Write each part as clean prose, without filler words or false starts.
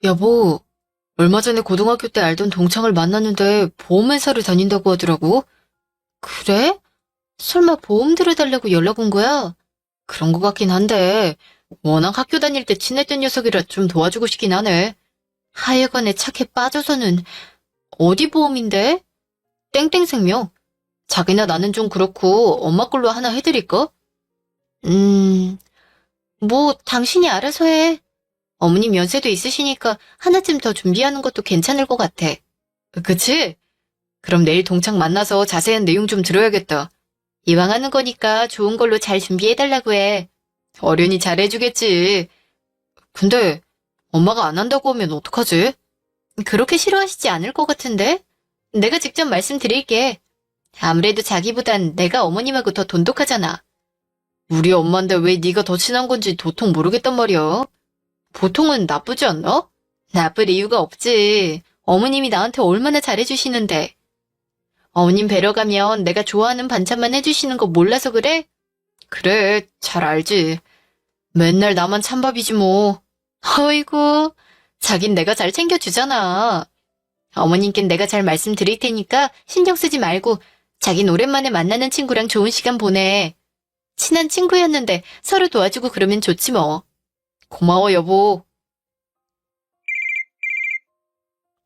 여보, 얼마 전에 고등학교 때 알던 동창을 만났는데 보험회사를 다닌다고 하더라고. 그래? 설마 보험 들어달라고 연락 온 거야? 그런 거 같긴 한데, 워낙 학교 다닐 때 친했던 녀석이라 좀 도와주고 싶긴 하네. 하여간에 착해 빠져서는, 어디 보험인데? 땡땡생명. 자기나 나는 좀 그렇고 엄마 걸로 하나 해드릴까? 음, 뭐 당신이 알아서 해. 어머님 연세도 있으시니까 하나쯤 더 준비하는 것도 괜찮을 것 같아. 그치? 그럼 내일 동창 만나서 자세한 내용 좀 들어야겠다. 이왕 하는 거니까 좋은 걸로 잘 준비해달라고 해. 어련히 잘해주겠지. 근데 엄마가 안 한다고 하면 어떡하지? 그렇게 싫어하시지 않을 것 같은데? 내가 직접 말씀드릴게. 아무래도 자기보단 내가 어머님하고 더 돈독하잖아. 우리 엄마인데 왜 네가 더 친한 건지 도통 모르겠단 말이야. 보통은 나쁘지 않나? 나쁠 이유가 없지. 어머님이 나한테 얼마나 잘해주시는데. 어머님 뵈러 가면 내가 좋아하는 반찬만 해주시는 거 몰라서 그래? 그래, 잘 알지. 맨날 나만 찬밥이지 뭐. 어이구, 자긴 내가 잘 챙겨주잖아. 어머님께 내가 잘 말씀드릴 테니까 신경 쓰지 말고 자긴 오랜만에 만나는 친구랑 좋은 시간 보내. 친한 친구였는데 서로 도와주고 그러면 좋지 뭐. 고마워, 여보.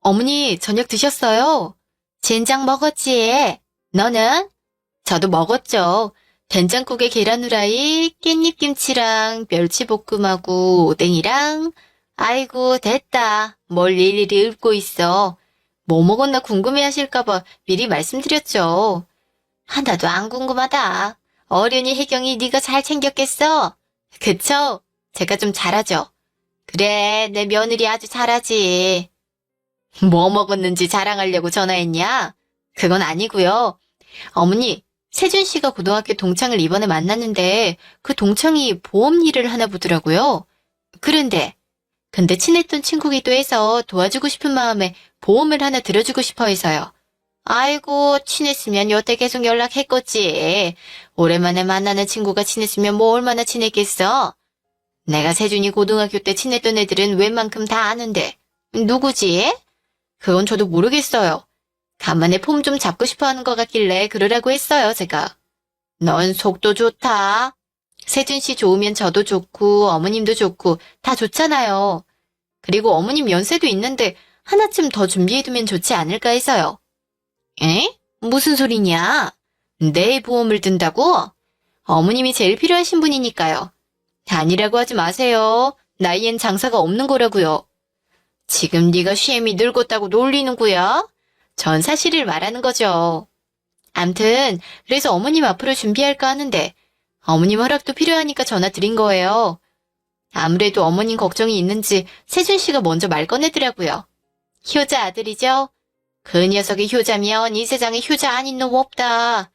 어머니, 저녁 드셨어요? 젠장 먹었지? 너는? 저도 먹었죠. 된장국에 계란 후라이, 깻잎김치랑 멸치볶음하고 오뎅이랑. 아이고, 됐다. 뭘 일일이 읊고 있어. 뭐 먹었나 궁금해하실까봐 미리 말씀드렸죠. 하나도 안 궁금하다. 어련히 혜경이 네가 잘 챙겼겠어? 그쵸? 제가 좀 잘하죠. 그래, 내 며느리 아주 잘하지. 뭐 먹었는지 자랑하려고 전화했냐? 그건 아니고요. 어머니, 세준 씨가 고등학교 동창을 이번에 만났는데 그 동창이 보험 일을 하나 보더라고요. 근데 친했던 친구기도 해서 도와주고 싶은 마음에 보험을 하나 들어주고 싶어 해서요. 아이고, 친했으면 여태 계속 연락했겠지. 오랜만에 만나는 친구가 친했으면 뭐 얼마나 친했겠어? 내가 세준이 고등학교 때 친했던 애들은 웬만큼 다 아는데. 누구지? 그건 저도 모르겠어요. 간만에 폼 좀 잡고 싶어 하는 것 같길래 그러라고 했어요, 제가. 넌 속도 좋다. 세준 씨 좋으면 저도 좋고 어머님도 좋고 다 좋잖아요. 그리고 어머님 연세도 있는데 하나쯤 더 준비해두면 좋지 않을까 해서요. 에? 무슨 소리냐? 내 보험을 든다고? 어머님이 제일 필요하신 분이니까요. 아니라고 하지 마세요. 나이엔 장사가 없는 거라고요. 지금 네가 쉔이 늙었다고 놀리는구야? 전 사실을 말하는 거죠. 암튼 그래서 어머님 앞으로 준비할까 하는데 어머님 허락도 필요하니까 전화 드린 거예요. 아무래도 어머님 걱정이 있는지 세준 씨가 먼저 말 꺼내더라고요. 효자 아들이죠? 그 녀석이 효자면 이 세상에 효자 아닌 놈 없다.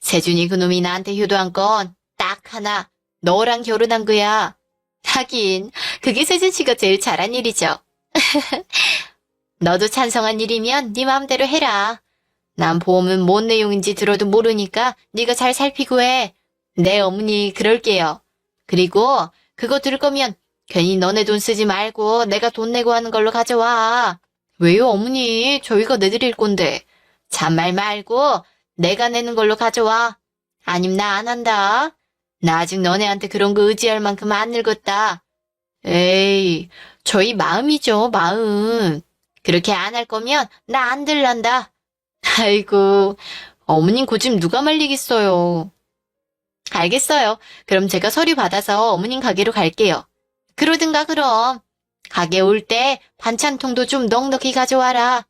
세준이 그놈이 나한테 효도한 건 딱 하나, 너랑 결혼한 거야. 하긴 그게 세준 씨가 제일 잘한 일이죠. 너도 찬성한 일이면 네 마음대로 해라. 난 보험은 뭔 내용인지 들어도 모르니까 네가 잘 살피고 해. 네, 어머니 그럴게요. 그리고 그거 들을 거면 괜히 너네 돈 쓰지 말고 내가 돈 내고 하는 걸로 가져와. 왜요, 어머니? 저희가 내드릴 건데. 잔말 말고 내가 내는 걸로 가져와. 아님 나 안 한다. 나 아직 너네한테 그런 거 의지할 만큼 안 늙었다. 에이, 저희 마음이죠, 마음. 그렇게 안 할 거면 나 안 들란다. 아이고, 어머님 고집 누가 말리겠어요. 알겠어요. 그럼 제가 서류 받아서 어머님 가게로 갈게요. 그러든가 그럼. 가게 올 때 반찬통도 좀 넉넉히 가져와라.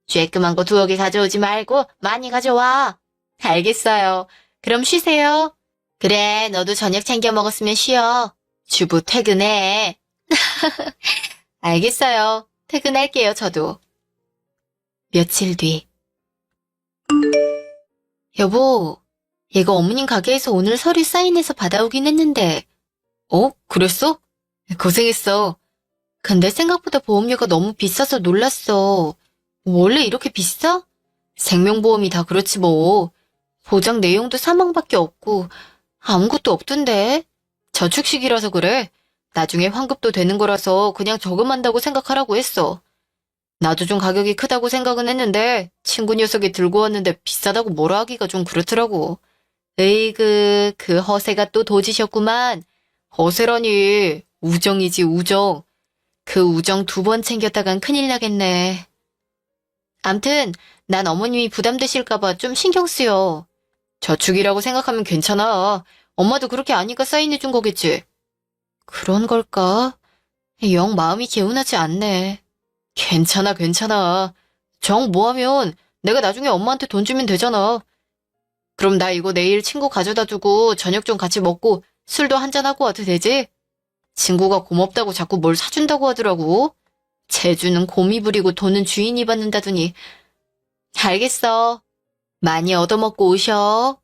쬐끄만 거 2개 가져오지 말고 많이 가져와. 알겠어요. 그럼 쉬세요. 그래, 너도 저녁 챙겨 먹었으면 쉬어. 주부 퇴근해. 알겠어요. 퇴근할게요, 저도. 며칠 뒤. 여보, 얘가 어머님 가게에서 오늘 서류 사인해서 받아오긴 했는데. 그랬어? 고생했어. 근데 생각보다 보험료가 너무 비싸서 놀랐어. 원래 이렇게 비싸? 생명보험이 다 그렇지 뭐. 보장 내용도 사망밖에 없고 아무것도 없던데. 저축식이라서 그래. 나중에 환급도 되는 거라서 그냥 저금한다고 생각하라고 했어. 나도 좀 가격이 크다고 생각은 했는데 친구 녀석이 들고 왔는데 비싸다고 뭐라 하기가 좀 그렇더라고. 에이그, 그 허세가 또 도지셨구만. 허세라니, 우정이지 우정. 그 우정 2번 챙겼다간 큰일 나겠네. 암튼 난 어머님이 부담되실까봐 좀 신경 쓰여. 저축이라고 생각하면 괜찮아. 엄마도 그렇게 아니까 사인해준 거겠지. 그런 걸까? 영 마음이 개운하지 않네. 괜찮아, 괜찮아. 정 뭐하면 내가 나중에 엄마한테 돈 주면 되잖아. 그럼 나 이거 내일 친구 가져다 두고 저녁 좀 같이 먹고 술도 한잔하고 와도 되지? 친구가 고맙다고 자꾸 뭘 사준다고 하더라고. 재주는 곰이 부리고 돈은 주인이 받는다더니. 알겠어. 많이 얻어먹고 오셔.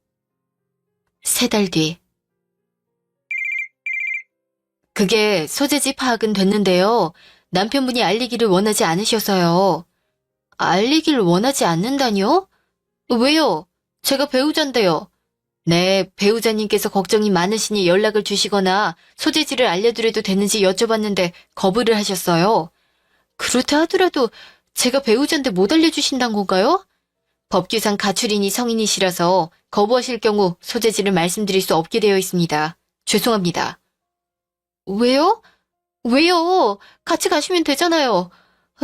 3달 뒤. 그게 소재지 파악은 됐는데요. 남편분이 알리기를 원하지 않으셔서요. 알리기를 원하지 않는다뇨? 왜요? 제가 배우자인데요. 네, 배우자님께서 걱정이 많으시니 연락을 주시거나 소재지를 알려드려도 되는지 여쭤봤는데 거부를 하셨어요. 그렇다 하더라도 제가 배우자인데 못 알려주신단 건가요? 법규상 가출인이 성인이시라서 거부하실 경우 소재지를 말씀드릴 수 없게 되어 있습니다. 죄송합니다. 왜요? 왜요? 같이 가시면 되잖아요.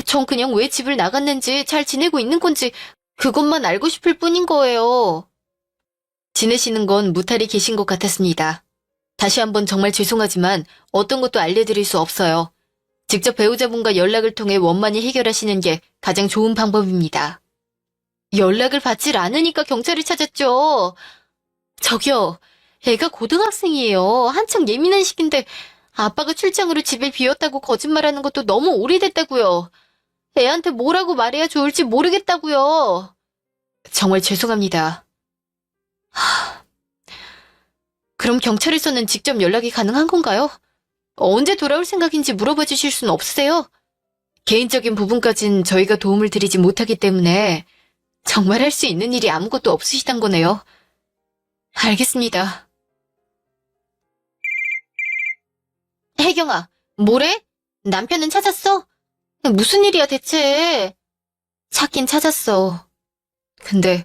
전 그냥 왜 집을 나갔는지 잘 지내고 있는 건지 그것만 알고 싶을 뿐인 거예요. 지내시는 건 무탈이 계신 것 같았습니다. 다시 한번 정말 죄송하지만 어떤 것도 알려드릴 수 없어요. 직접 배우자분과 연락을 통해 원만히 해결하시는 게 가장 좋은 방법입니다. 연락을 받질 않으니까 경찰을 찾았죠. 저기요, 애가 고등학생이에요. 한창 예민한 시기인데 아빠가 출장으로 집을 비웠다고 거짓말하는 것도 너무 오래됐다고요. 애한테 뭐라고 말해야 좋을지 모르겠다고요. 정말 죄송합니다. 그럼 경찰에서는 직접 연락이 가능한 건가요? 언제 돌아올 생각인지 물어봐 주실 순 없으세요? 개인적인 부분까진 저희가 도움을 드리지 못하기 때문에 정말 할 수 있는 일이 아무것도 없으시단 거네요. 알겠습니다. 혜경아, 뭐래? 남편은 찾았어? 무슨 일이야 대체? 찾긴 찾았어. 근데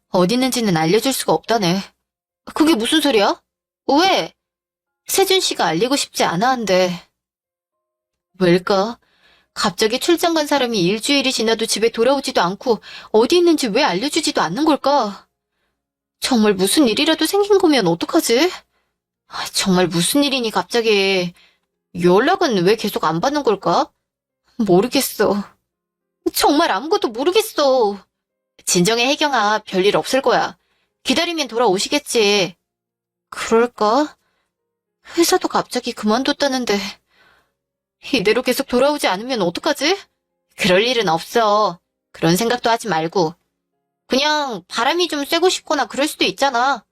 어디 있는지는 알려줄 수가 없다네. 그게 무슨 소리야? 왜? 세준 씨가 알리고 싶지 않아 한대. 왜일까? 갑자기 출장 간 사람이 일주일이 지나도 집에 돌아오지도 않고 어디 있는지 왜 알려주지도 않는 걸까? 정말 무슨 일이라도 생긴 거면 어떡하지? 정말 무슨 일이니 갑자기. 연락은 왜 계속 안 받는 걸까? 모르겠어. 정말 아무것도 모르겠어. 진정해, 혜경아. 별일 없을 거야. 기다리면 돌아오시겠지. 그럴까? 회사도 갑자기 그만뒀다는데 이대로 계속 돌아오지 않으면 어떡하지? 그럴 일은 없어. 그런 생각도 하지 말고. 그냥 바람이 좀 쐬고 싶거나 그럴 수도 있잖아.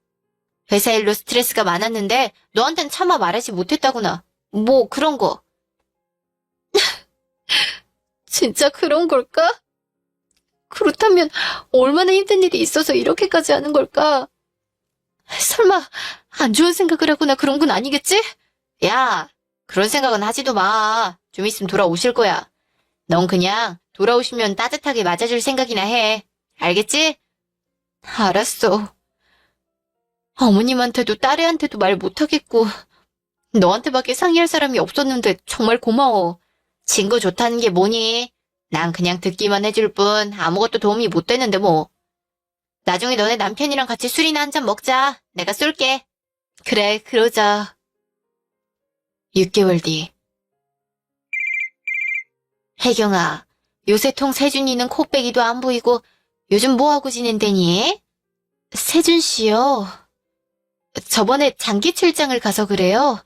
회사 일로 스트레스가 많았는데 너한텐 차마 말하지 못했다구나. 뭐 그런 거. 진짜 그런 걸까? 그렇다면 얼마나 힘든 일이 있어서 이렇게까지 하는 걸까? 설마 안 좋은 생각을 하거나 그런 건 아니겠지? 야, 그런 생각은 하지도 마. 좀 있으면 돌아오실 거야. 넌 그냥 돌아오시면 따뜻하게 맞아줄 생각이나 해. 알겠지? 알았어. 어머님한테도 딸애한테도 말 못하겠고 너한테밖에 상의할 사람이 없었는데 정말 고마워. 친구 좋다는 게 뭐니? 난 그냥 듣기만 해줄 뿐 아무것도 도움이 못 되는데 뭐. 나중에 너네 남편이랑 같이 술이나 한잔 먹자. 내가 쏠게. 그래, 그러자. 6개월 뒤. 혜경아, 요새 통 세준이는 코빼기도 안 보이고 요즘 뭐하고 지낸다니? 세준 씨요. 저번에 장기 출장을 가서 그래요.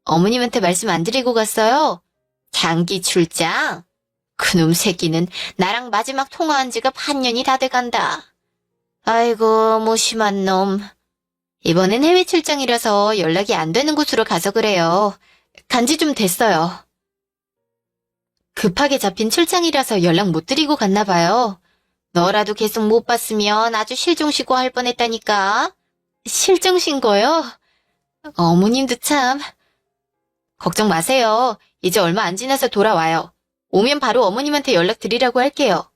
어머님한테 말씀 안 드리고 갔어요. 장기 출장? 그놈 새끼는 나랑 마지막 통화한 지가 반년이 다 돼간다. 아이고, 무심한 놈. 이번엔 해외 출장이라서 연락이 안 되는 곳으로 가서 그래요. 간지 좀 됐어요. 급하게 잡힌 출장이라서 연락 못 드리고 갔나 봐요. 너라도 계속 못 봤으면 아주 실종신고 할 뻔했다니까. 실종신고요? 어머님도 참. 걱정 마세요. 이제 얼마 안 지나서 돌아와요. 오면 바로 어머님한테 연락드리라고 할게요.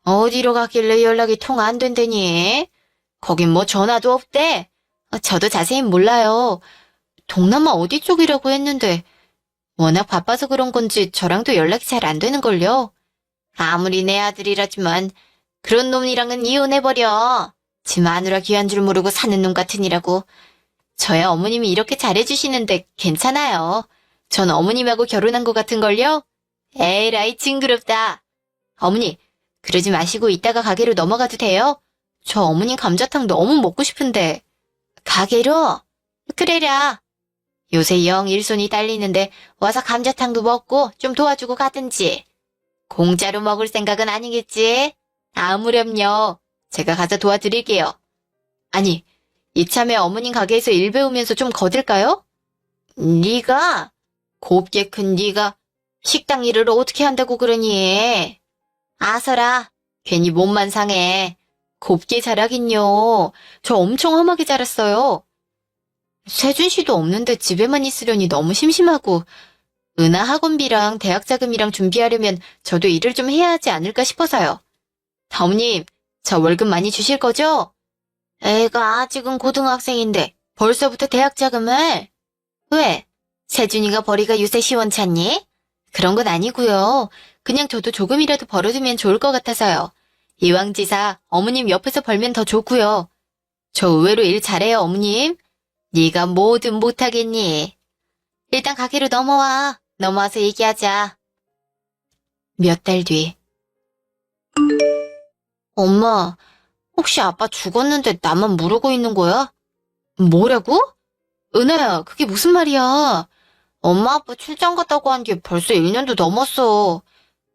어디로 갔길래 연락이 통 안 된다니? 거긴 뭐 전화도 없대? 저도 자세히 몰라요. 동남아 어디 쪽이라고 했는데 워낙 바빠서 그런 건지 저랑도 연락이 잘 안 되는걸요. 아무리 내 아들이라지만 그런 놈이랑은 이혼해버려. 지 마누라 귀한 줄 모르고 사는 놈 같으니라고. 저야 어머님이 이렇게 잘해주시는데 괜찮아요. 전 어머님하고 결혼한 것 같은걸요? 에라이 징그럽다. 어머니, 그러지 마시고 이따가 가게로 넘어가도 돼요? 저 어머님 감자탕 너무 먹고 싶은데. 가게로? 그래라. 요새 영 일손이 딸리는데 와서 감자탕도 먹고 좀 도와주고 가든지. 공짜로 먹을 생각은 아니겠지? 아무렴요. 제가 가서 도와드릴게요. 아니, 이참에 어머님 가게에서 일 배우면서 좀 거들까요? 네가? 곱게 큰 네가 식당 일을 어떻게 한다고 그러니? 아서라, 괜히 몸만 상해. 곱게 자라긴요. 저 엄청 험하게 자랐어요. 세준 씨도 없는데 집에만 있으려니 너무 심심하고 은하 학원비랑 대학 자금이랑 준비하려면 저도 일을 좀 해야 하지 않을까 싶어서요. 어머님, 저 월급 많이 주실 거죠? 애가 아직은 고등학생인데 벌써부터 대학 자금을? 왜? 세준이가 벌이가 요새 시원찮니? 그런 건 아니고요. 그냥 저도 조금이라도 벌어두면 좋을 것 같아서요. 이왕지사 어머님 옆에서 벌면 더 좋고요. 저 의외로 일 잘해요, 어머님. 네가 뭐든 못하겠니? 일단 가게로 넘어와. 넘어와서 얘기하자. 몇 달 뒤. 엄마, 혹시 아빠 죽었는데 나만 모르고 있는 거야? 뭐라고? 은하야, 그게 무슨 말이야? 엄마 아빠 출장 갔다고 한 게 벌써 1년도 넘었어.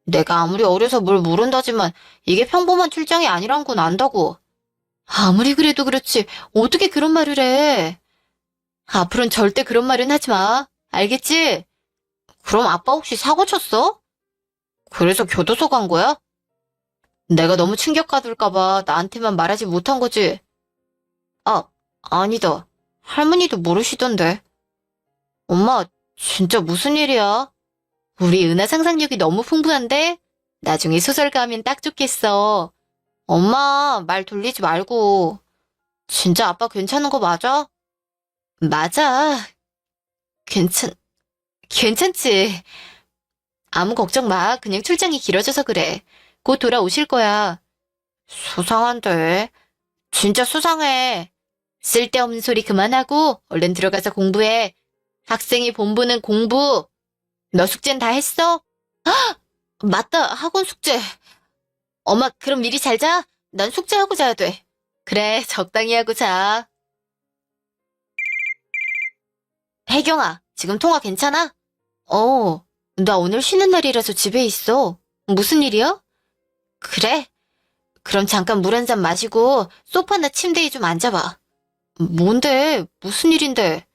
내가 아무리 어려서 뭘 모른다지만 이게 평범한 출장이 아니란 건 안다고. 아무리 그래도 그렇지 어떻게 그런 말을 해? 앞으로는 절대 그런 말은 하지 마. 알겠지? 그럼 아빠 혹시 사고 쳤어? 그래서 교도소 간 거야? 내가 너무 충격받을까 봐 나한테만 말하지 못한 거지. 아, 아니다. 할머니도 모르시던데. 엄마, 진짜 무슨 일이야? 우리 은하 상상력이 너무 풍부한데? 나중에 소설가 하면 딱 좋겠어. 엄마, 말 돌리지 말고. 진짜 아빠 괜찮은 거 맞아? 맞아. 괜찮지. 아무 걱정 마. 그냥 출장이 길어져서 그래. 곧 돌아오실 거야. 수상한데. 진짜 수상해. 쓸데없는 소리 그만하고 얼른 들어가서 공부해. 학생이 본부는 공부. 너 숙제는 다 했어? 맞다. 학원 숙제. 엄마, 그럼 미리 잘 자. 난 숙제하고 자야 돼. 그래, 적당히 하고 자. 혜경아, 지금 통화 괜찮아? 나 오늘 쉬는 날이라서 집에 있어. 무슨 일이야? 그래? 그럼 잠깐 물 한 잔 마시고 소파나 침대에 좀 앉아봐. 뭔데? 무슨 일인데?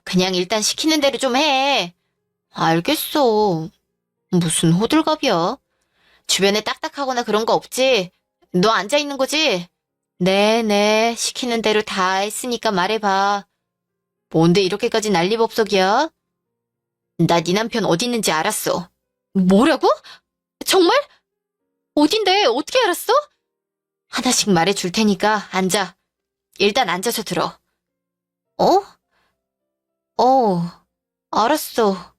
그냥 일단 시키는 대로 좀 해. 알겠어. 무슨 호들갑이야? 주변에 딱딱하거나 그런 거 없지? 너 앉아 있는 거지? 네네, 시키는 대로 다 했으니까 말해봐. 뭔데 이렇게까지 난리법석이야? 나 네 남편 어디 있는지 알았어. 뭐라고? 정말? 어딘데? 어떻게 알았어? 하나씩 말해줄 테니까 앉아. 일단 앉아서 들어. 어? 알았어.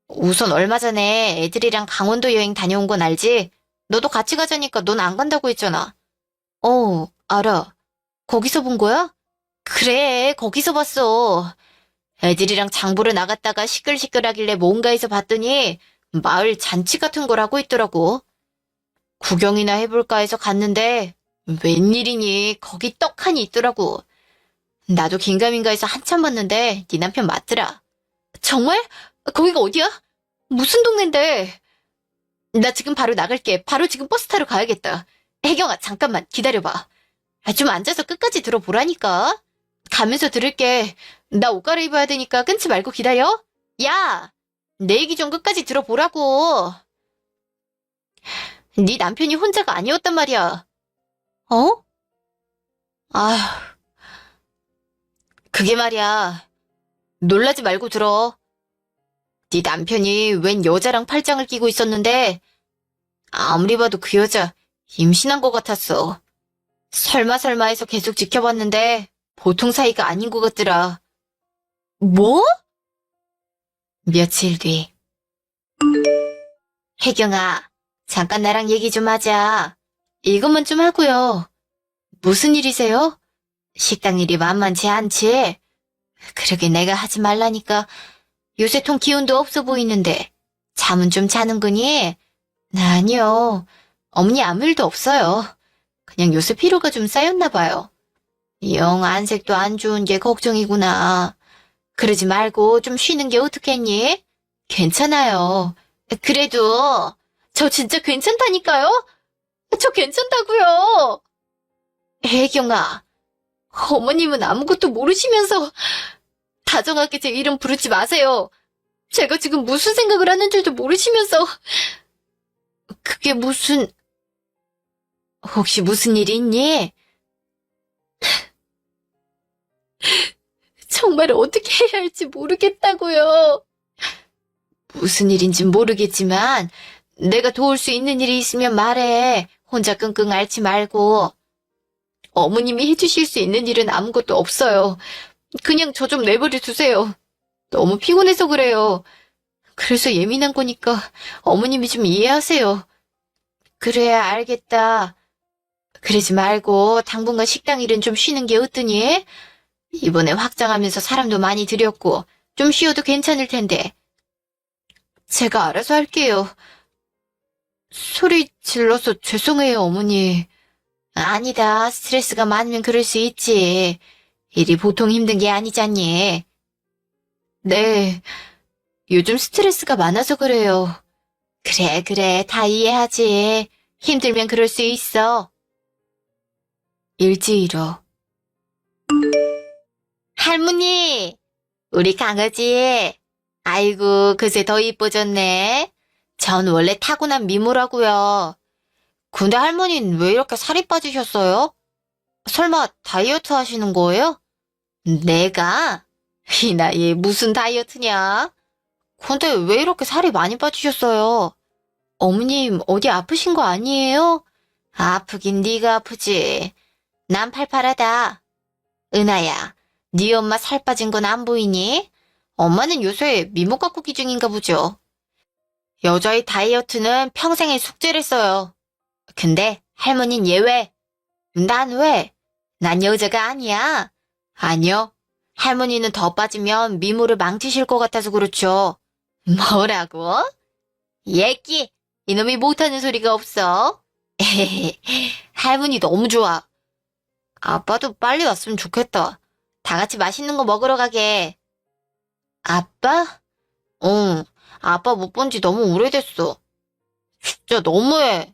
우선 얼마 전에 애들이랑 강원도 여행 다녀온 건 알지? 너도 같이 가자니까 넌 안 간다고 했잖아. 알아. 거기서 본 거야? 그래, 거기서 봤어. 애들이랑 장보러 나갔다가 시끌시끌하길래 뭔가에서 봤더니 마을 잔치 같은 걸 하고 있더라고. 구경이나 해볼까 해서 갔는데 웬일이니 거기 떡하니 있더라고. 나도 긴가민가해서 한참 봤는데 네 남편 맞더라. 정말? 거기가 어디야? 무슨 동네인데? 나 지금 바로 나갈게. 바로 지금 버스 타러 가야겠다. 혜경아, 잠깐만 기다려봐. 좀 앉아서 끝까지 들어보라니까. 가면서 들을게. 나 옷 갈아입어야 되니까 끊지 말고 기다려. 야! 내 얘기 좀 끝까지 들어보라고. 네 남편이 혼자가 아니었단 말이야. 어? 아, 그게 말이야. 놀라지 말고 들어. 네 남편이 웬 여자랑 팔짱을 끼고 있었는데 아무리 봐도 그 여자 임신한 것 같았어. 설마 해서 계속 지켜봤는데 보통 사이가 아닌 것 같더라. 뭐? 며칠 뒤. 혜경아, 잠깐 나랑 얘기 좀 하자. 이것만 좀 하고요. 무슨 일이세요? 식당 일이 만만치 않지? 그러게 내가 하지 말라니까 요새 통 기운도 없어 보이는데 잠은 좀 자는 거니? 아니요. 어머니 아무 일도 없어요. 그냥 요새 피로가 좀 쌓였나 봐요. 영 안색도 안 좋은 게 걱정이구나. 그러지 말고 좀 쉬는 게 어떻겠니? 괜찮아요. 그래도 저 진짜 괜찮다니까요? 저 괜찮다고요. 혜경아, 어머님은 아무것도 모르시면서 다정하게 제 이름 부르지 마세요. 제가 지금 무슨 생각을 하는 줄도 모르시면서 그게 혹시 무슨 일이 있니? 정말 어떻게 해야 할지 모르겠다고요. 무슨 일인진 모르겠지만 내가 도울 수 있는 일이 있으면 말해. 혼자 끙끙 앓지 말고. 어머님이 해주실 수 있는 일은 아무것도 없어요. 그냥 저 좀 내버려 두세요. 너무 피곤해서 그래요. 그래서 예민한 거니까 어머님이 좀 이해하세요. 그래, 알겠다. 그러지 말고 당분간 식당 일은 좀 쉬는 게 어떠니? 이번에 확장하면서 사람도 많이 들였고 좀 쉬어도 괜찮을 텐데. 제가 알아서 할게요. 소리 질러서 죄송해요, 어머니. 아니다. 스트레스가 많으면 그럴 수 있지. 일이 보통 힘든 게 아니잖니. 네. 요즘 스트레스가 많아서 그래요. 그래. 다 이해하지. 힘들면 그럴 수 있어. 일지일호. 할머니, 우리 강아지. 아이고, 그새 더 이뻐졌네. 전 원래 타고난 미모라고요. 근데 할머니는 왜 이렇게 살이 빠지셨어요? 설마 다이어트 하시는 거예요? 내가? 이 나이에 무슨 다이어트냐? 근데 왜 이렇게 살이 많이 빠지셨어요? 어머님 어디 아프신 거 아니에요? 아프긴 네가 아프지. 난 팔팔하다. 은하야, 네 엄마 살 빠진 건 안 보이니? 엄마는 요새 미모 가꾸기 중인가 보죠. 여자의 다이어트는 평생의 숙제랬어요. 근데 할머니는 예외. 난 왜? 난 여자가 아니야. 아니요. 할머니는 더 빠지면 미모를 망치실 것 같아서 그렇죠. 뭐라고? 예끼, 이놈이 못하는 소리가 없어. 할머니 너무 좋아. 아빠도 빨리 왔으면 좋겠다. 다 같이 맛있는 거 먹으러 가게. 아빠? 응, 아빠 못 본 지 너무 오래됐어. 진짜 너무해.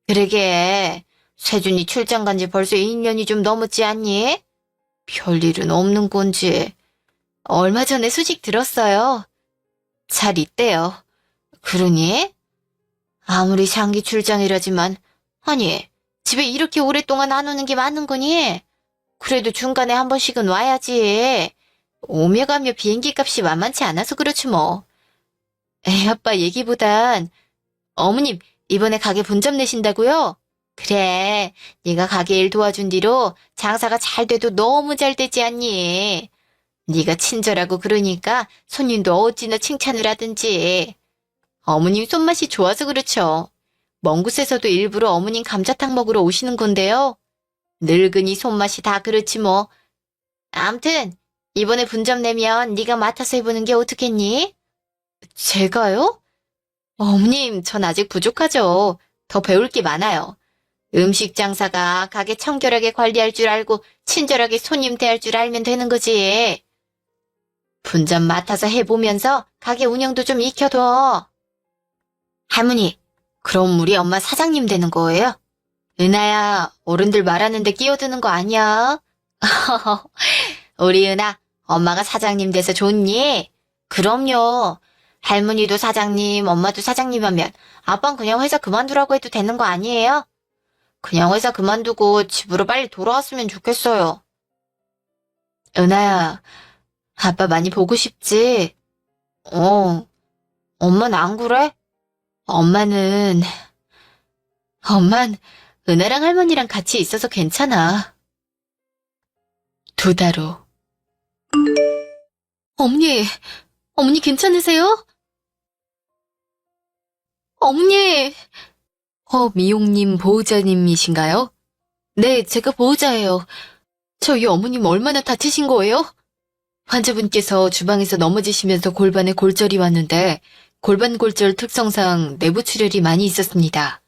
그러게, 세준이 출장 간 지 벌써 2년이 좀 넘었지 않니? 별일은 없는 건지. 얼마 전에 소식 들었어요. 잘 있대요. 그러니? 아무리 장기 출장이라지만, 아니, 집에 이렇게 오랫동안 안 오는 게 맞는 거니? 그래도 중간에 한 번씩은 와야지. 오며 가며 비행기 값이 만만치 않아서 그렇지 뭐. 애 아빠 얘기보단, 어머님, 이번에 가게 본점 내신다고요? 그래, 네가 가게 일 도와준 뒤로 장사가 잘 돼도 너무 잘 되지 않니? 네가 친절하고 그러니까 손님도 어찌나 칭찬을 하든지. 어머님 손맛이 좋아서 그렇죠. 먼 곳에서도 일부러 어머님 감자탕 먹으러 오시는 건데요. 늙은이 손맛이 다 그렇지 뭐. 암튼 이번에 분점 내면 네가 맡아서 해보는 게 어떻겠니? 제가요? 어머님, 전 아직 부족하죠. 더 배울 게 많아요. 음식 장사가 가게 청결하게 관리할 줄 알고 친절하게 손님 대할 줄 알면 되는 거지. 분점 맡아서 해보면서 가게 운영도 좀 익혀둬. 할머니, 그럼 우리 엄마 사장님 되는 거예요? 은하야, 어른들 말하는데 끼어드는 거 아니야? 우리 은하, 엄마가 사장님 돼서 좋니? 그럼요. 할머니도 사장님, 엄마도 사장님 하면 아빠는 그냥 회사 그만두라고 해도 되는 거 아니에요? 그냥 회사 그만두고 집으로 빨리 돌아왔으면 좋겠어요. 은하야, 아빠 많이 보고 싶지? 어, 엄마는 안 그래? 엄만 은하랑 할머니랑 같이 있어서 괜찮아. 2달 후. 어머니 괜찮으세요? 어머니! 미용님 보호자님이신가요? 네, 제가 보호자예요. 저희 어머님 얼마나 다치신 거예요? 환자분께서 주방에서 넘어지시면서 골반에 골절이 왔는데 골반 골절 특성상 내부 출혈이 많이 있었습니다.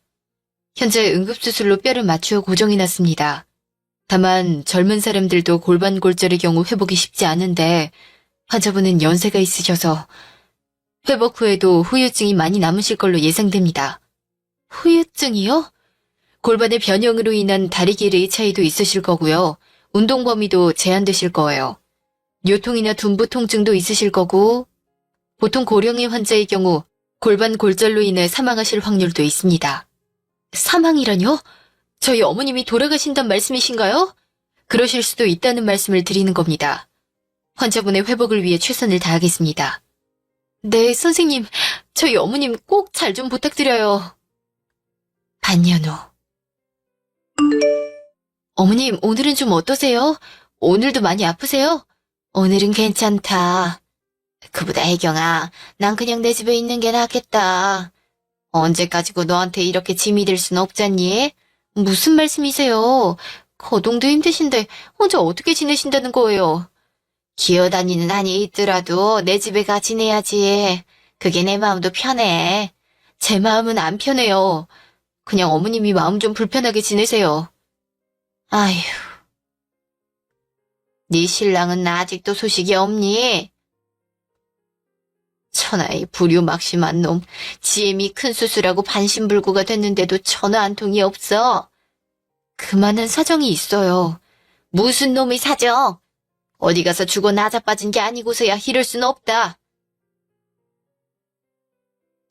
현재 응급수술로 뼈를 맞추어 고정해 놨습니다. 다만 젊은 사람들도 골반 골절의 경우 회복이 쉽지 않은데 환자분은 연세가 있으셔서 회복 후에도 후유증이 많이 남으실 걸로 예상됩니다. 후유증이요? 골반의 변형으로 인한 다리 길이의 차이도 있으실 거고요. 운동 범위도 제한되실 거예요. 요통이나 둔부 통증도 있으실 거고 보통 고령의 환자의 경우 골반 골절로 인해 사망하실 확률도 있습니다. 사망이라뇨? 저희 어머님이 돌아가신단 말씀이신가요? 그러실 수도 있다는 말씀을 드리는 겁니다. 환자분의 회복을 위해 최선을 다하겠습니다. 네, 선생님. 저희 어머님 꼭 잘 좀 부탁드려요. 반년 후. 어머님, 오늘은 좀 어떠세요? 오늘도 많이 아프세요? 오늘은 괜찮다. 그보다 혜경아, 난 그냥 내 집에 있는 게 낫겠다. 언제까지고 너한테 이렇게 짐이 될 순 없잖니? 무슨 말씀이세요? 거동도 힘드신데 혼자 어떻게 지내신다는 거예요? 기어다니는 한이 있더라도 내 집에 가 지내야지. 그게 내 마음도 편해. 제 마음은 안 편해요. 그냥 어머님이 마음 좀 불편하게 지내세요. 아휴. 네 신랑은 아직도 소식이 없니? 천하의 불효막심한 놈. 지엠이 큰 수술하고 반신불구가 됐는데도 전화 한 통이 없어. 그만한 사정이 있어요. 무슨 놈의 사정? 어디 가서 죽어 나자빠진 게 아니고서야 이럴 순 없다.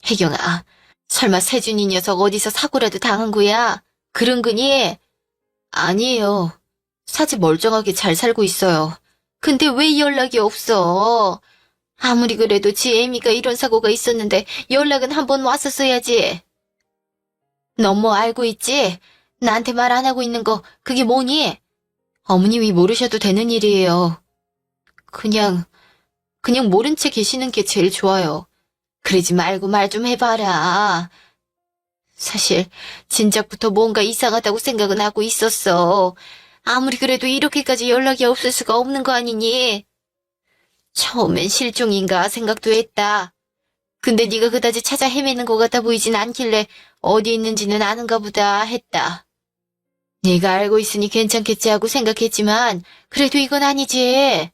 혜경아, 설마 세준이 녀석 어디서 사고라도 당한 거야? 그런 거니? 아니에요. 사지 멀쩡하게 잘 살고 있어요. 근데 왜 연락이 없어? 아무리 그래도 지 애미가 이런 사고가 있었는데 연락은 한번 왔었어야지. 넌 뭐 알고 있지? 나한테 말 안 하고 있는 거 그게 뭐니? 어머님이 모르셔도 되는 일이에요. 그냥 모른 채 계시는 게 제일 좋아요. 그러지 말고 말 좀 해봐라. 사실 진작부터 뭔가 이상하다고 생각은 하고 있었어. 아무리 그래도 이렇게까지 연락이 없을 수가 없는 거 아니니? 처음엔 실종인가 생각도 했다. 근데 네가 그다지 찾아 헤매는 것 같아 보이진 않길래 어디 있는지는 아는가 보다 했다. 네가 알고 있으니 괜찮겠지 하고 생각했지만 그래도 이건 아니지.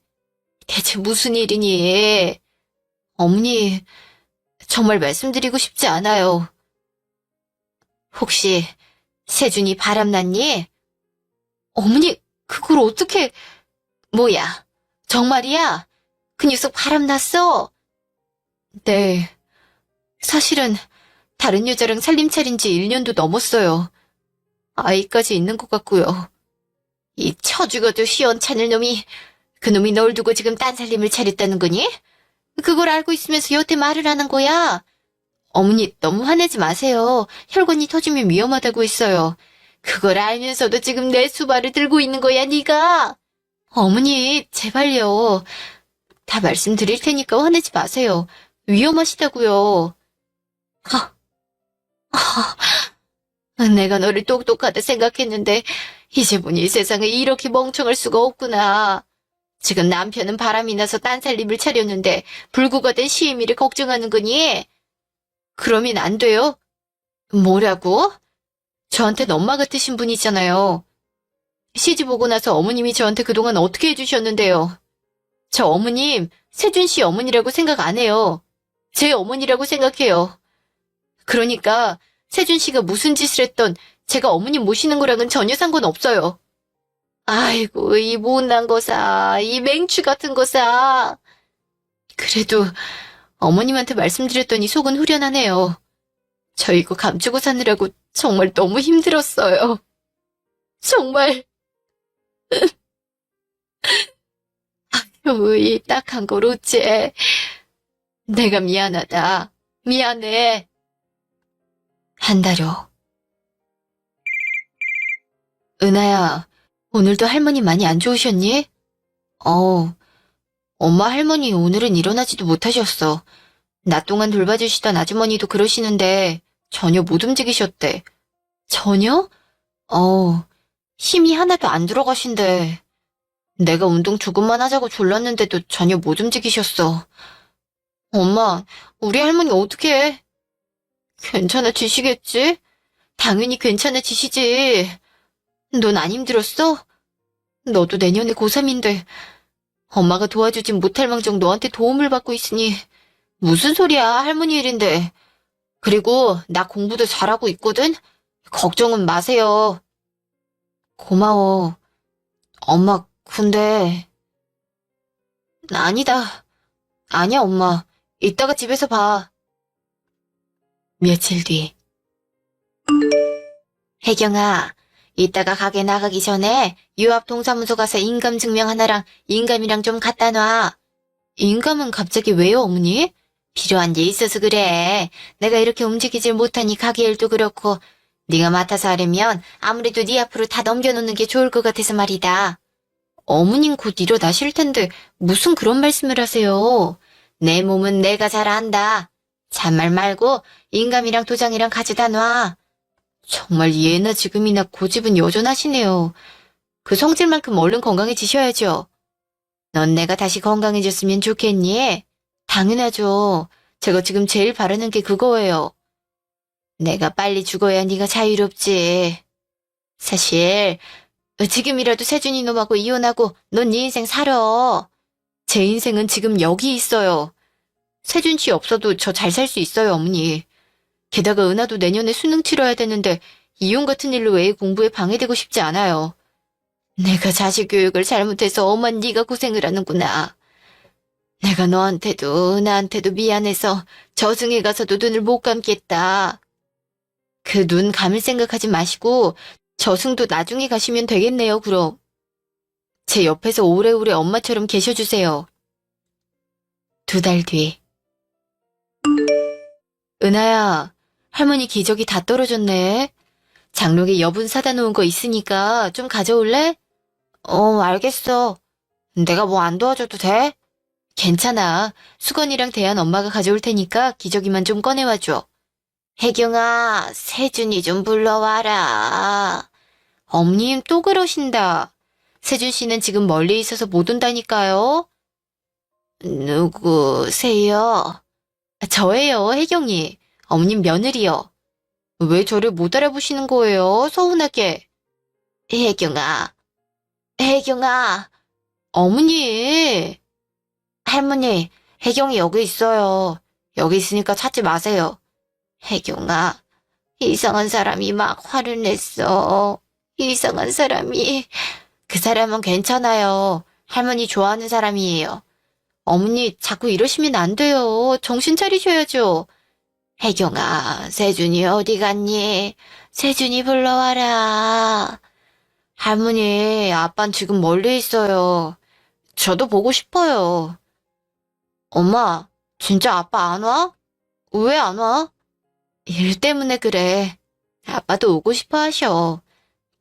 대체 무슨 일이니? 어머니, 정말 말씀드리고 싶지 않아요. 혹시 세준이 바람났니? 어머니, 그걸 어떻게... 뭐야, 정말이야? 그 녀석 바람났어? 네, 사실은 다른 여자랑 살림 차린 지 1년도 넘었어요. 아이까지 있는 것 같고요. 이 처죽어도 시원찮을 놈이, 그놈이 널 두고 지금 딴 살림을 차렸다는 거니? 그걸 알고 있으면서 여태 말을 하는 거야? 어머니, 너무 화내지 마세요. 혈관이 터지면 위험하다고 했어요. 그걸 알면서도 지금 내 수발을 들고 있는 거야, 네가? 어머니, 제발요. 다 말씀드릴 테니까 화내지 마세요. 위험하시다고요. 내가 너를 똑똑하다 생각했는데 이제 보니 세상에 이렇게 멍청할 수가 없구나. 지금 남편은 바람이 나서 딴 살림을 차렸는데 불구가 된 시애미를 걱정하는 거니? 그러면 안 돼요. 뭐라고? 저한텐 엄마 같으신 분이잖아요. 시집 오고 나서 어머님이 저한테 그동안 어떻게 해주셨는데요. 저 어머님, 세준 씨 어머니라고 생각 안 해요. 제 어머니라고 생각해요. 그러니까 세준 씨가 무슨 짓을 했던 제가 어머님 모시는 거랑은 전혀 상관없어요. 아이고, 이 못난 거사, 이 맹추 같은 거사. 그래도 어머님한테 말씀드렸더니 속은 후련하네요. 저 이거 감추고 사느라고 정말 너무 힘들었어요. 정말. 아유, 이 딱한 걸 어째. 내가 미안하다. 미안해. 한 달 후. 은하야, 오늘도 할머니 많이 안 좋으셨니? 엄마 할머니 오늘은 일어나지도 못하셨어. 낮 동안 돌봐주시던 아주머니도 그러시는데 전혀 못 움직이셨대. 전혀? 힘이 하나도 안 들어가신대. 내가 운동 조금만 하자고 졸랐는데도 전혀 못 움직이셨어. 엄마, 우리 할머니 어떡해? 괜찮아지시겠지? 당연히 괜찮아지시지. 넌 안 힘들었어? 너도 내년에 고3인데 엄마가 도와주진 못할 망정 너한테 도움을 받고 있으니 무슨 소리야, 할머니 일인데. 그리고 나 공부도 잘하고 있거든? 걱정은 마세요. 고마워. 엄마, 근데... 아니다. 아니야, 엄마. 이따가 집에서 봐. 며칠 뒤. 혜경아, 이따가 가게 나가기 전에 유압 동사무소 가서 인감 증명 하나랑 인감이랑 좀 갖다 놔. 인감은 갑자기 왜요, 어머니? 필요한 게 있어서 그래. 내가 이렇게 움직이질 못하니 가게 일도 그렇고 네가 맡아서 하려면 아무래도 네 앞으로 다 넘겨놓는 게 좋을 것 같아서 말이다. 어머님 곧 일어나실 텐데 무슨 그런 말씀을 하세요. 내 몸은 내가 잘 안다. 잔말 말고 인감이랑 도장이랑 가져다 놔. 정말 예나 지금이나 고집은 여전하시네요. 그 성질만큼 얼른 건강해지셔야죠. 넌 내가 다시 건강해졌으면 좋겠니? 당연하죠. 제가 지금 제일 바라는 게 그거예요. 내가 빨리 죽어야 네가 자유롭지. 사실 지금이라도 세준이 놈하고 이혼하고 넌 네 인생 살아. 제 인생은 지금 여기 있어요. 세준 씨 없어도 저 잘 살 수 있어요, 어머니. 게다가 은하도 내년에 수능 치러야 되는데 이혼 같은 일로 애 공부에 방해되고 싶지 않아요. 내가 자식 교육을 잘못해서 엄만 네가 고생을 하는구나. 내가 너한테도 은하한테도 미안해서 저승에 가서도 눈을 못 감겠다. 그 눈 감을 생각하지 마시고 저승도 나중에 가시면 되겠네요, 그럼. 제 옆에서 오래오래 엄마처럼 계셔주세요. 2달 뒤. 은하야, 할머니 기저귀 다 떨어졌네. 장롱에 여분 사다 놓은 거 있으니까 좀 가져올래? 알겠어. 내가 뭐 안 도와줘도 돼? 괜찮아. 수건이랑 대한 엄마가 가져올 테니까 기저귀만 좀 꺼내와줘. 혜경아, 세준이 좀 불러와라. 엄님 또 그러신다. 세준 씨는 지금 멀리 있어서 못 온다니까요. 누구세요? 저예요, 혜경이. 어머님 며느리요. 왜 저를 못 알아보시는 거예요, 서운하게. 혜경아, 혜경아. 어머니. 할머니, 혜경이 여기 있어요. 여기 있으니까 찾지 마세요. 혜경아, 이상한 사람이 막 화를 냈어. 이상한 사람이. 그 사람은 괜찮아요. 할머니 좋아하는 사람이에요. 어머니 자꾸 이러시면 안 돼요. 정신 차리셔야죠. 혜경아, 세준이 어디 갔니? 세준이 불러와라. 할머니, 아빤 지금 멀리 있어요. 저도 보고 싶어요. 엄마, 진짜 아빠 안 와? 왜 안 와? 일 때문에 그래. 아빠도 오고 싶어 하셔.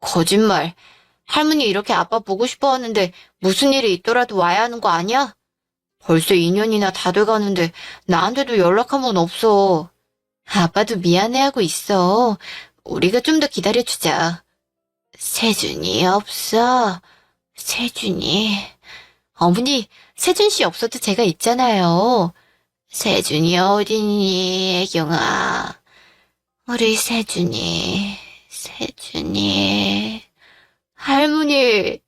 거짓말. 할머니 이렇게 아빠 보고 싶어 하는데 무슨 일이 있더라도 와야 하는 거 아니야? 벌써 2년이나 다 돼가는데 나한테도 연락 한 번 없어. 아빠도 미안해하고 있어. 우리가 좀 더 기다려주자. 세준이 없어. 세준이. 어머니, 세준 씨 없어도 제가 있잖아요. 세준이 어딨니, 애경아. 우리 세준이. 할머니.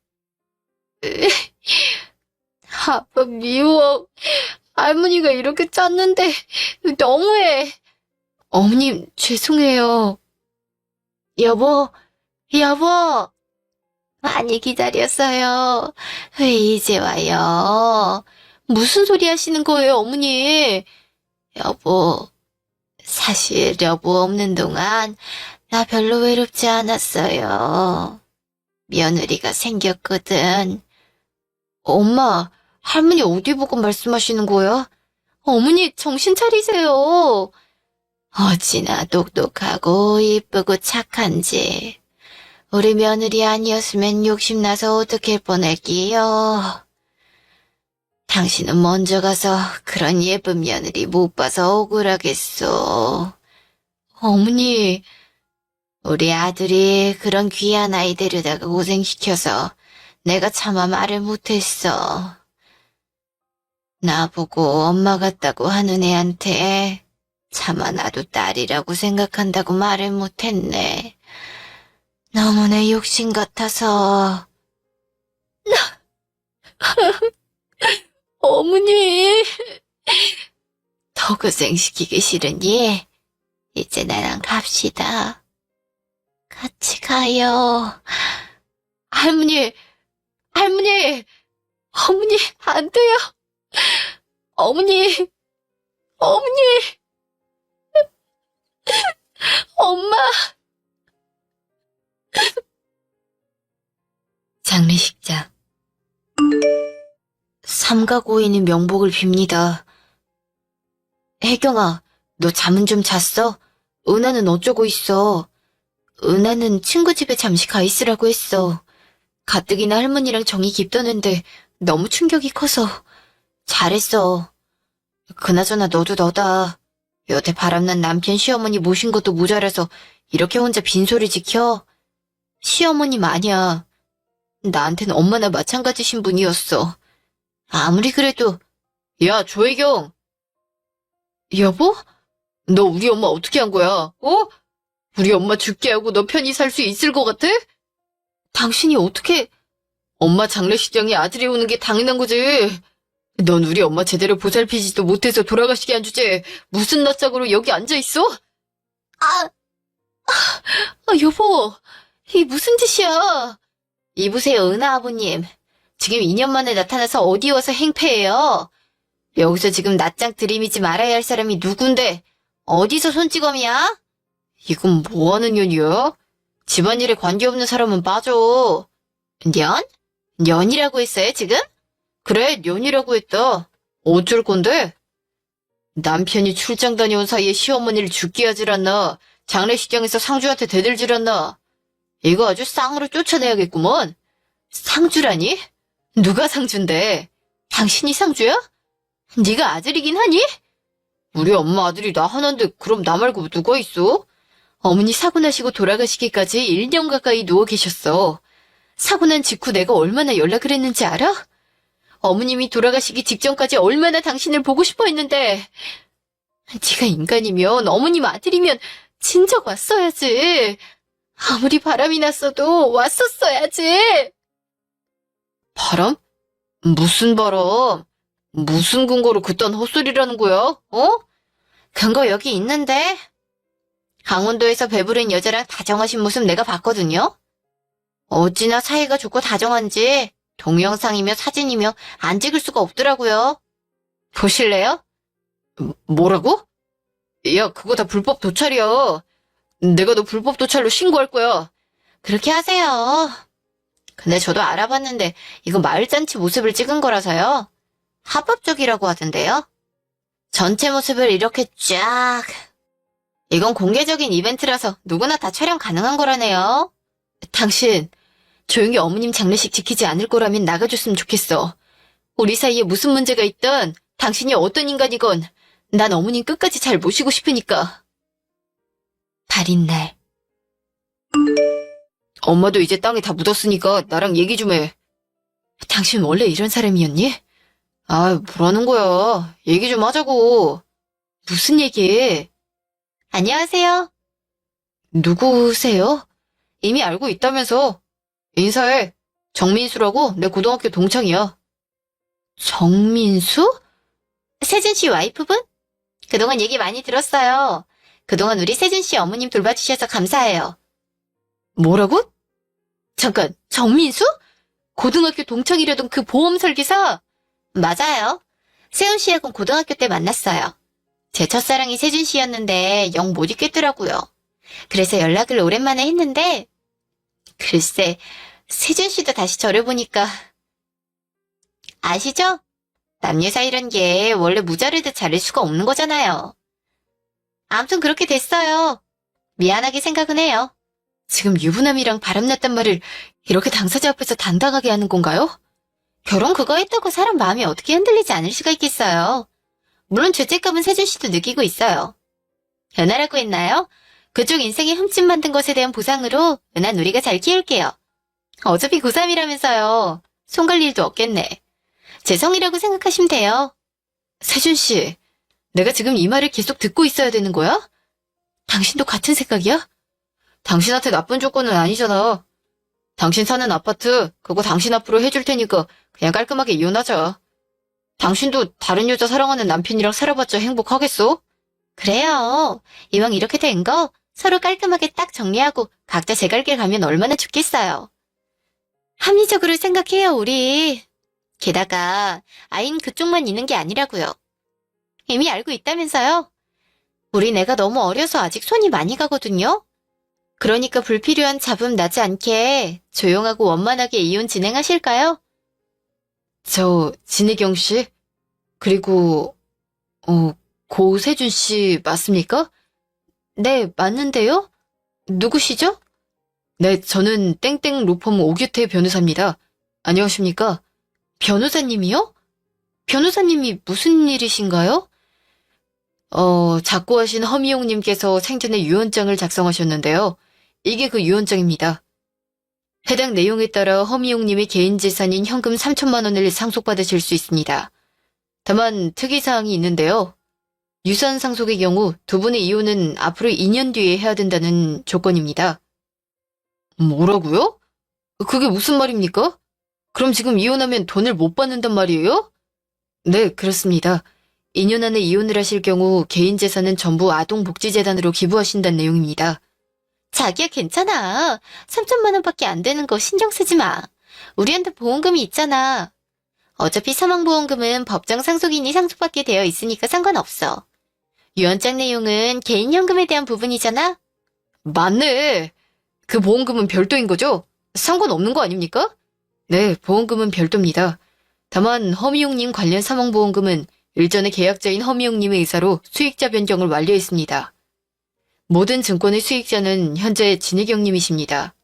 아빠 미워. 할머니가 이렇게 짰는데 너무해. 어머님, 죄송해요. 여보, 여보. 많이 기다렸어요. 왜 이제 와요? 무슨 소리 하시는 거예요, 어머니? 여보, 사실 여보 없는 동안 나 별로 외롭지 않았어요. 며느리가 생겼거든. 엄마, 할머니 어디 보고 말씀하시는 거야? 어머니, 정신 차리세요. 어찌나 똑똑하고 이쁘고 착한지. 우리 며느리 아니었으면 욕심나서 어떡할 뻔했기요. 당신은 먼저 가서 그런 예쁜 며느리 못 봐서 억울하겠소. 어머니, 우리 아들이 그런 귀한 아이 데려다가 고생시켜서 내가 차마 말을 못했어. 나보고 엄마 같다고 하는 애한테 차마 나도 딸이라고 생각한다고 말을 못했네. 너무 내 욕심 같아서. 어머니, 더 고생시키기 싫으니 이제 나랑 갑시다. 같이 가요. 할머니, 할머니, 어머니, 안 돼요. 어머니, 어머니, 엄마. 장례식장. 삼가 고인의 명복을 빕니다. 혜경아, 너 잠은 좀 잤어? 은하는 어쩌고 있어? 은하는 친구 집에 잠시 가 있으라고 했어. 가뜩이나 할머니랑 정이 깊다는데 너무 충격이 커서. 잘했어. 그나저나 너도 너다. 여태 바람난 남편 시어머니 모신 것도 모자라서 이렇게 혼자 빈소리 지켜? 시어머님 아니야. 나한테는 엄마나 마찬가지신 분이었어. 아무리 그래도. 야, 조혜경. 여보? 너 우리 엄마 어떻게 한 거야? 어? 우리 엄마 죽게 하고 너 편히 살 수 있을 것 같아? 당신이 어떻게... 엄마 장례식장에 아들이 오는 게 당연한 거지. 넌 우리 엄마 제대로 보살피지도 못해서 돌아가시게 한 주제에 무슨 낯짝으로 여기 앉아있어? 여보. 이게 무슨 짓이야? 이보세요, 은하 아버님. 지금 2년 만에 나타나서 어디 와서 행패해요? 여기서 지금 낯장 들이미지 말아야 할 사람이 누군데 어디서 손찌검이야? 이건 뭐하는 년이야? 집안일에 관계없는 사람은 빠져. 년? 년이라고 했어요, 지금? 그래, 년이라고 했다. 어쩔 건데? 남편이 출장 다녀온 사이에 시어머니를 죽게 하질 않나? 장례식장에서 상주한테 대들질 않나? 이거 아주 쌍으로 쫓아내야겠구먼. 상주라니? 누가 상주인데? 당신이 상주야? 네가 아들이긴 하니? 우리 엄마 아들이 나 하나인데 그럼 나 말고 누가 있어? 어머니 사고 나시고 돌아가시기까지 1년 가까이 누워 계셨어. 사고 난 직후 내가 얼마나 연락을 했는지 알아? 어머님이 돌아가시기 직전까지 얼마나 당신을 보고 싶어 했는데. 네가 인간이면, 어머님 아들이면 진작 왔어야지. 아무리 바람이 났어도 왔었어야지. 바람? 무슨 바람? 무슨 근거로 그딴 헛소리라는 거야? 어? 근거 여기 있는데. 강원도에서 배부른 여자랑 다정하신 모습 내가 봤거든요. 어찌나 사이가 좋고 다정한지 동영상이며 사진이며 안 찍을 수가 없더라고요. 보실래요? 뭐라고? 야, 그거 다 불법 도찰이야. 내가 너 불법 도찰로 신고할 거야. 그렇게 하세요. 근데 저도 알아봤는데 이거 마을잔치 모습을 찍은 거라서요. 합법적이라고 하던데요. 전체 모습을 이렇게 쫙. 이건 공개적인 이벤트라서 누구나 다 촬영 가능한 거라네요. 당신 조용히 어머님 장례식 지키지 않을 거라면 나가줬으면 좋겠어. 우리 사이에 무슨 문제가 있든 당신이 어떤 인간이건 난 어머님 끝까지 잘 모시고 싶으니까. 발인날. 엄마도 이제 땅에 다 묻었으니까 나랑 얘기 좀 해. 당신 원래 이런 사람이었니? 아, 뭐라는 거야. 얘기 좀 하자고. 무슨 얘기? 안녕하세요. 누구세요? 이미 알고 있다면서. 인사해. 정민수라고 내 고등학교 동창이야. 정민수? 세준 씨 와이프분? 그동안 얘기 많이 들었어요. 그동안 우리 세준 씨 어머님 돌봐주셔서 감사해요. 뭐라고? 잠깐, 정민수? 고등학교 동창이라던 그 보험 설계사? 맞아요. 세훈 씨하고는 고등학교 때 만났어요. 제 첫사랑이 세준 씨였는데 영 못 잊겠더라고요. 그래서 연락을 오랜만에 했는데 글쎄, 세준 씨도 다시 저를 보니까 아시죠? 남녀 사이란 게 원래 무자르듯 자를 수가 없는 거잖아요. 암튼 그렇게 됐어요. 미안하게 생각은 해요. 지금 유부남이랑 바람났단 말을 이렇게 당사자 앞에서 당당하게 하는 건가요? 결혼 그거 했다고 사람 마음이 어떻게 흔들리지 않을 수가 있겠어요. 물론 죄책감은 세준 씨도 느끼고 있어요. 연하라고 했나요? 그쪽 인생에 흠집 만든 것에 대한 보상으로 은한 우리가 잘 키울게요. 어차피 고3이라면서요. 손 갈 일도 없겠네. 제 성이라고 생각하시면 돼요. 세준 씨, 내가 지금 이 말을 계속 듣고 있어야 되는 거야? 당신도 같은 생각이야? 당신한테 나쁜 조건은 아니잖아. 당신 사는 아파트, 그거 당신 앞으로 해줄 테니까 그냥 깔끔하게 이혼하자. 당신도 다른 여자 사랑하는 남편이랑 살아봤자 행복하겠어? 그래요. 이왕 이렇게 된 거 서로 깔끔하게 딱 정리하고 각자 제 갈 길 가면 얼마나 좋겠어요. 합리적으로 생각해요, 우리. 게다가 아이는 그쪽만 있는 게 아니라고요. 이미 알고 있다면서요? 우리 애가 너무 어려서 아직 손이 많이 가거든요. 그러니까 불필요한 잡음 나지 않게 조용하고 원만하게 이혼 진행하실까요? 진혜경 씨? 그리고, 고세준 씨 맞습니까? 네, 맞는데요? 누구시죠? 네, 저는 땡땡 로펌 오규태 변호사입니다. 안녕하십니까? 변호사님이요? 변호사님이 무슨 일이신가요? 작고하신 허미용님께서 생전에 유언장을 작성하셨는데요. 이게 그 유언장입니다. 해당 내용에 따라 허미용님의 개인 재산인 현금 3천만 원을 상속받으실 수 있습니다. 다만 특이사항이 있는데요. 유산 상속의 경우 두 분의 이혼은 앞으로 2년 뒤에 해야 된다는 조건입니다. 뭐라고요? 그게 무슨 말입니까? 그럼 지금 이혼하면 돈을 못 받는단 말이에요? 네, 그렇습니다. 2년 안에 이혼을 하실 경우 개인 재산은 전부 아동복지재단으로 기부하신다는 내용입니다. 자기야 괜찮아. 3천만 원밖에 안 되는 거 신경 쓰지 마. 우리한테 보험금이 있잖아. 어차피 사망보험금은 법정 상속인이 상속받게 되어 있으니까 상관없어. 유언장 내용은 개인 현금에 대한 부분이잖아? 맞네. 그 보험금은 별도인 거죠? 상관없는 거 아닙니까? 네, 보험금은 별도입니다. 다만 허미용님 관련 사망보험금은 일전에 계약자인 허미용님의 의사로 수익자 변경을 완료했습니다. 모든 증권의 수익자는 현재 진혜경님이십니다.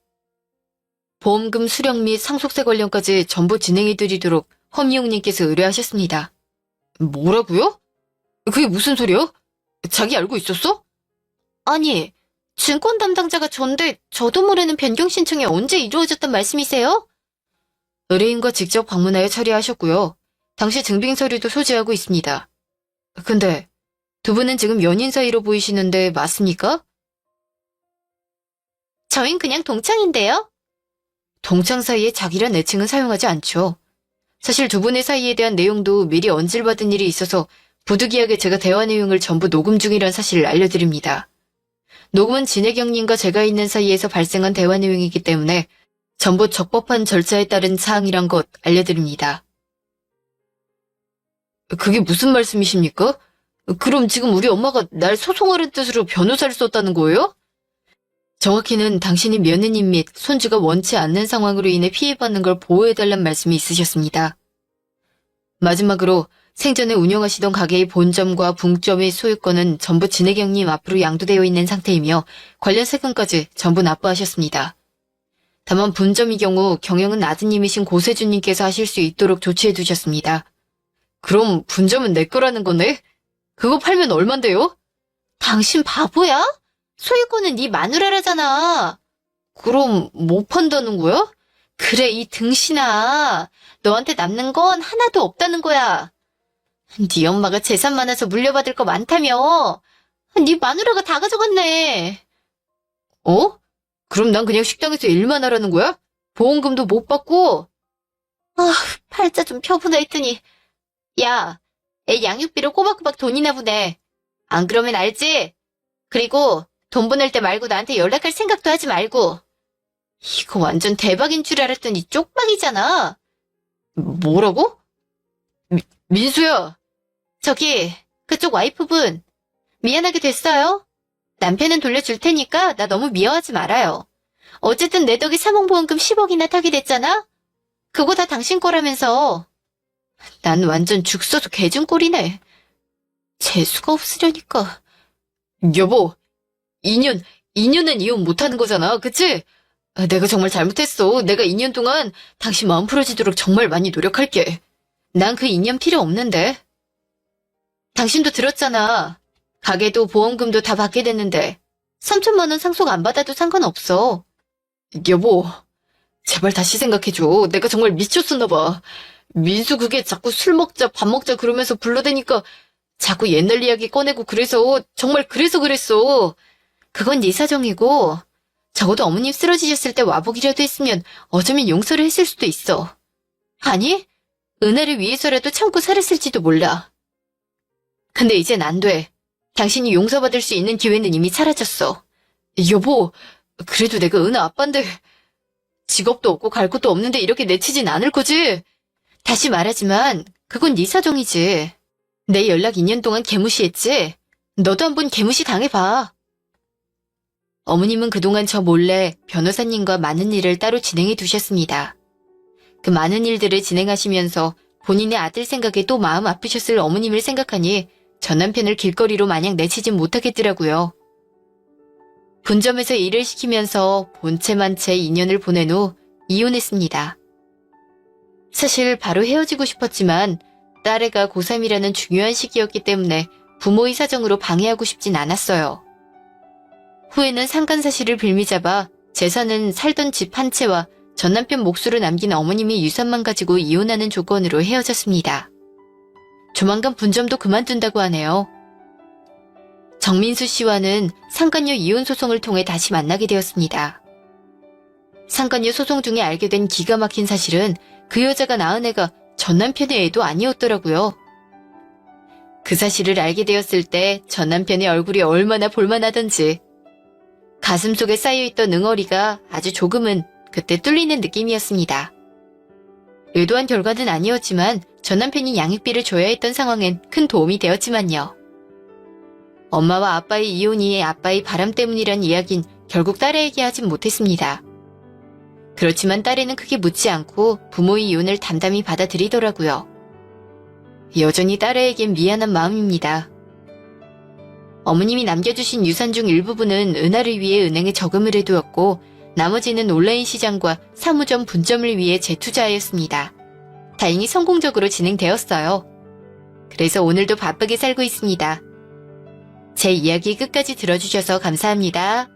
보험금 수령 및 상속세 관련까지 전부 진행해드리도록 허미용님께서 의뢰하셨습니다. 뭐라고요? 그게 무슨 소리야? 자기 알고 있었어? 아니, 증권 담당자가 전데 저도 모르는 변경 신청이 언제 이루어졌단 말씀이세요? 의뢰인과 직접 방문하여 처리하셨고요. 당시 증빙 서류도 소지하고 있습니다. 근데 두 분은 지금 연인 사이로 보이시는데 맞습니까? 저흰 그냥 동창인데요. 동창 사이에 자기란 애칭은 사용하지 않죠. 사실 두 분의 사이에 대한 내용도 미리 언질받은 일이 있어서 부득이하게 제가 대화 내용을 전부 녹음 중이란 사실을 알려드립니다. 녹음은 진혜경님과 제가 있는 사이에서 발생한 대화 내용이기 때문에 전부 적법한 절차에 따른 사항이란 것 알려드립니다. 그게 무슨 말씀이십니까? 그럼 지금 우리 엄마가 날 소송하는 뜻으로 변호사를 썼다는 거예요? 정확히는 당신이 며느님 및 손주가 원치 않는 상황으로 인해 피해받는 걸 보호해달란 말씀이 있으셨습니다. 마지막으로 생전에 운영하시던 가게의 본점과 분점의 소유권은 전부 진혜경님 앞으로 양도되어 있는 상태이며 관련 세금까지 전부 납부하셨습니다. 다만 분점의 경우 경영은 아드님이신 고세준님께서 하실 수 있도록 조치해 두셨습니다. 그럼 분점은 내 거라는 거네? 그거 팔면 얼만데요? 당신 바보야? 소유권은 네 마누라라잖아. 그럼 못 판다는 거야? 그래, 이 등신아. 너한테 남는 건 하나도 없다는 거야. 네 엄마가 재산 많아서 물려받을 거 많다며. 네 마누라가 다 가져갔네. 어? 그럼 난 그냥 식당에서 일만 하라는 거야? 보험금도 못 받고? 아, 팔자 좀 펴보나 했더니. 야, 애 양육비로 꼬박꼬박 돈이나 보내. 안 그러면 알지? 그리고 돈 보낼 때 말고 나한테 연락할 생각도 하지 말고. 이거 완전 대박인 줄 알았더니 쪽박이잖아. 뭐라고? 민수야. 저기, 그쪽 와이프분. 미안하게 됐어요. 남편은 돌려줄 테니까 나 너무 미워하지 말아요. 어쨌든 내 덕에 사망보험금 10억이나 타게 됐잖아? 그거 다 당신 거라면서. 난 완전 죽 써서 개준 꼴이네. 재수가 없으려니까. 여보, 2년은 이혼 못하는 거잖아, 그치? 내가 정말 잘못했어. 내가 2년 동안 당신 마음 풀어지도록 정말 많이 노력할게. 난 그 2년 필요 없는데. 당신도 들었잖아. 가게도 보험금도 다 받게 됐는데 3천만 원 상속 안 받아도 상관없어. 여보, 제발 다시 생각해줘. 내가 정말 미쳤었나 봐. 민수 그게 자꾸 술 먹자 밥 먹자 그러면서 불러대니까 자꾸 옛날 이야기 꺼내고 그래서 정말 그래서 그랬어. 그건 네 사정이고 적어도 어머님 쓰러지셨을 때 와보기라도 했으면 어쩌면 용서를 했을 수도 있어. 아니, 은혜를 위해서라도 참고 살았을지도 몰라. 근데 이젠 안 돼. 당신이 용서받을 수 있는 기회는 이미 사라졌어. 여보, 그래도 내가 은혜 아빠인데 직업도 없고 갈 곳도 없는데 이렇게 내치진 않을 거지? 다시 말하지만 그건 네 사정이지. 내 연락 2년 동안 개무시했지? 너도 한번 개무시 당해봐. 어머님은 그동안 저 몰래 변호사님과 많은 일을 따로 진행해 두셨습니다. 그 많은 일들을 진행하시면서 본인의 아들 생각에 또 마음 아프셨을 어머님을 생각하니 전 남편을 길거리로 마냥 내치진 못하겠더라고요. 분점에서 일을 시키면서 본체만 채 2년을 보낸 후 이혼했습니다. 사실 바로 헤어지고 싶었지만 딸애가 고3이라는 중요한 시기였기 때문에 부모의 사정으로 방해하고 싶진 않았어요. 후에는 상간 사실을 빌미잡아 재산은 살던 집 한 채와 전 남편 몫으로 남긴 어머님이 유산만 가지고 이혼하는 조건으로 헤어졌습니다. 조만간 분점도 그만둔다고 하네요. 정민수 씨와는 상간녀 이혼 소송을 통해 다시 만나게 되었습니다. 상간녀 소송 중에 알게 된 기가 막힌 사실은 그 여자가 낳은 애가 전 남편의 애도 아니었더라고요. 그 사실을 알게 되었을 때 전 남편의 얼굴이 얼마나 볼만하던지 가슴 속에 쌓여있던 응어리가 아주 조금은 그때 뚫리는 느낌이었습니다. 의도한 결과는 아니었지만 전 남편이 양육비를 줘야 했던 상황엔 큰 도움이 되었지만요. 엄마와 아빠의 이혼이 아빠의 바람 때문이란 이야긴 결국 딸에게 하진 못했습니다. 그렇지만 딸에는 크게 묻지 않고 부모의 이혼을 담담히 받아들이더라고요. 여전히 딸에겐 미안한 마음입니다. 어머님이 남겨주신 유산 중 일부분은 은하를 위해 은행에 저금을 해두었고 나머지는 온라인 시장과 사무점 분점을 위해 재투자하였습니다. 다행히 성공적으로 진행되었어요. 그래서 오늘도 바쁘게 살고 있습니다. 제 이야기 끝까지 들어주셔서 감사합니다.